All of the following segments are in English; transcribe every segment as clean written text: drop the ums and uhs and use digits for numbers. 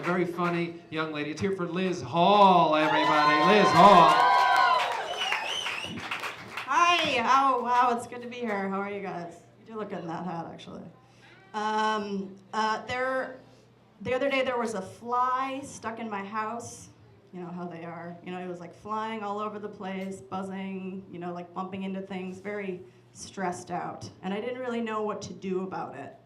a very funny young lady. It's here for Liz Hall, everybody. Liz Hall. Hi. Oh, wow. It's good to be here. How are you guys? You do look good in that hat, actually. The other day there was a fly stuck in my house. You know how they are. You know, it was like flying all over the place, buzzing, you know, like bumping into things, very stressed out. And I didn't really know what to do about it.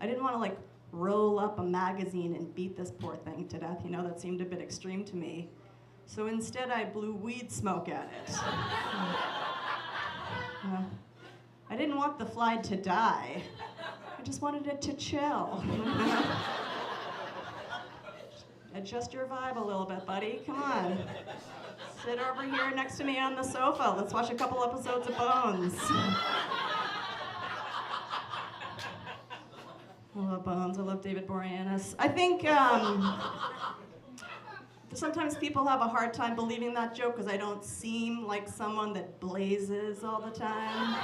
I didn't want to like roll up a magazine and beat this poor thing to death. You know, that seemed a bit extreme to me. So instead I blew weed smoke at it. I didn't want the fly to die. I just wanted it to chill. Adjust your vibe a little bit, buddy. Come on. Sit over here next to me on the sofa. Let's watch a couple episodes of Bones. I love Bones. I love David Boreanaz. I think sometimes people have a hard time believing that joke because I don't seem like someone that blazes all the time.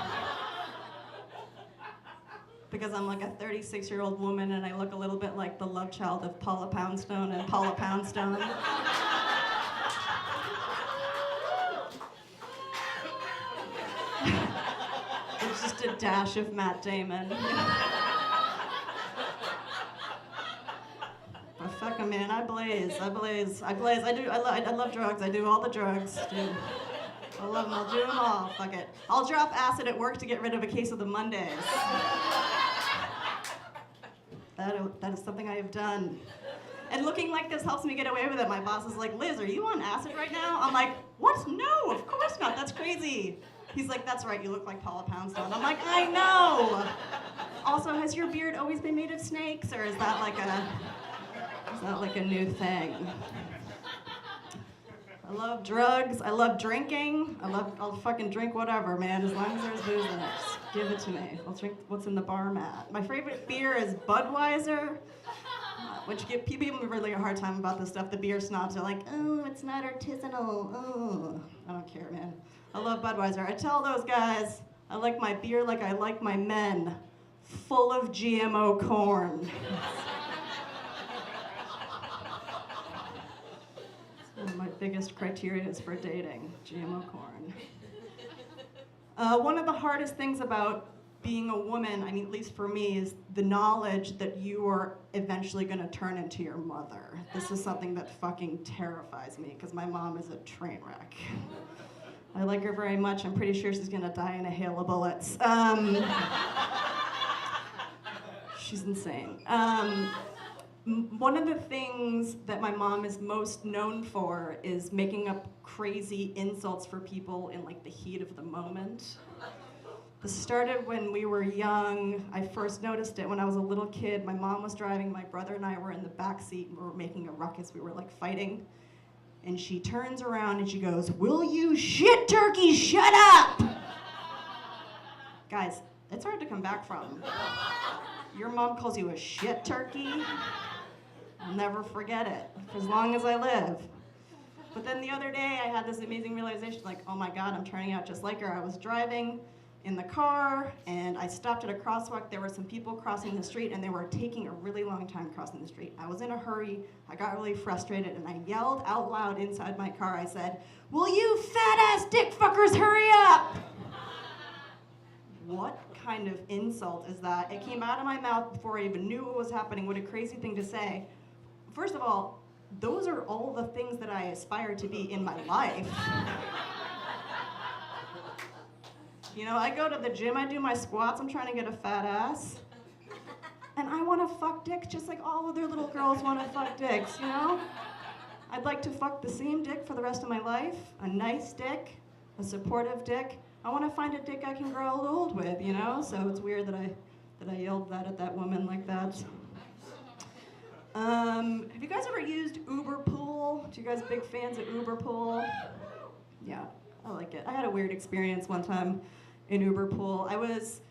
Because I'm like a 36-year-old woman and I look a little bit like the love child of Paula Poundstone and Paula Poundstone. There's just a dash of Matt Damon. But fuck 'em, man, I blaze. I love drugs. I do all the drugs, dude. I love them. I'll do them all. Fuck it. I'll drop acid at work to get rid of a case of the Mondays. That is something I have done. And looking like this helps me get away with it. My boss is like, Liz, are you on acid right now? I'm like, what? No, of course not. That's crazy. He's like, that's right, you look like Paula Poundstone. I'm like, I know. Also, has your beard always been made of snakes, or is that like a new thing? I love drugs. I love drinking. I'll fucking drink whatever, man, as long as there's booze in it. Just give it to me. I'll drink what's in the bar mat. My favorite beer is Budweiser, which people give me really a hard time about this stuff. The beer snobs are like, oh, it's not artisanal. Oh, I don't care, man. I love Budweiser. I tell those guys I like my beer like I like my men, full of GMO corn. One of my biggest criteria is for dating, GMO corn. One of the hardest things about being a woman, I mean, at least for me, is the knowledge that you are eventually going to turn into your mother. This is something that fucking terrifies me, because my mom is a train wreck. I like her very much. I'm pretty sure she's going to die in a hail of bullets. She's insane. One of the things that my mom is most known for is making up crazy insults for people in like the heat of the moment. This started when we were young. I first noticed it when I was a little kid. My mom was driving, my brother and I were in the back seat, and we were making a ruckus. We were like fighting. And she turns around and she goes, "Will you shit turkey shut up?" Guys, it's hard to come back from. Your mom calls you a shit turkey? I'll never forget it, for as long as I live. But then the other day, I had this amazing realization, like, oh my God, I'm turning out just like her. I was driving in the car, and I stopped at a crosswalk. There were some people crossing the street, and they were taking a really long time crossing the street. I was in a hurry, I got really frustrated, and I yelled out loud inside my car. I said, "Will you fat-ass dick fuckers hurry up?" What kind of insult is that? It came out of my mouth before I even knew what was happening. What a crazy thing to say. First of all, those are all the things that I aspire to be in my life. You know, I go to the gym, I do my squats, I'm trying to get a fat ass. And I want to fuck dicks just like all other little girls want to fuck dicks, you know? I'd like to fuck the same dick for the rest of my life, a nice dick, a supportive dick. I want to find a dick I can grow old with, you know? So it's weird that I yelled that at that woman like that. Have you guys ever used Uber Pool? Do you guys big fans of Uber Pool? Yeah, I like it. I had a weird experience one time in Uber Pool. I was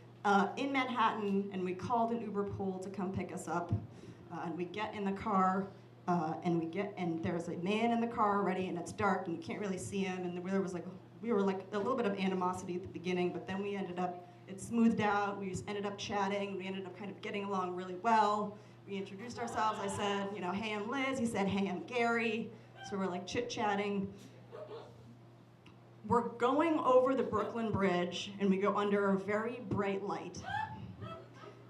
in Manhattan, and we called an Uber Pool to come pick us up. And we get in the car, and there's a man in the car already, and it's dark, and you can't really see him. And we were like a little bit of animosity at the beginning, but then it smoothed out. We just ended up chatting. We ended up kind of getting along really well. we introduced ourselves. I said, you know, hey, I'm Liz. He said, hey, I'm Gary. So we're like chit-chatting. We're going over the Brooklyn Bridge, and we go under a very bright light.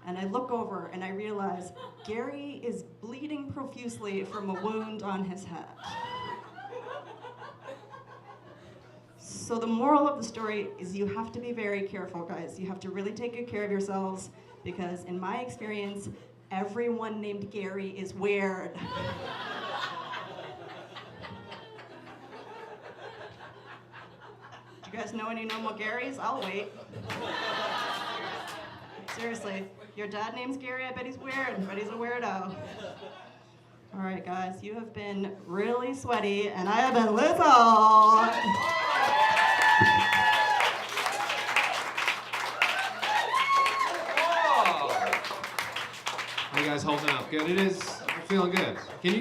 And I look over, and I realize Gary is bleeding profusely from a wound on his head. So the moral of the story is you have to be very careful, guys. You have to really take good care of yourselves, because in my experience, everyone named Gary is weird. Do you guys know any normal Garys? I'll wait. Seriously, your dad name's Gary, I bet he's weird, but he's a weirdo. All right, guys, you have been really sweaty, and I have been Liz Hall. How you guys holding up? Good. It is. I'm feeling good. Can you?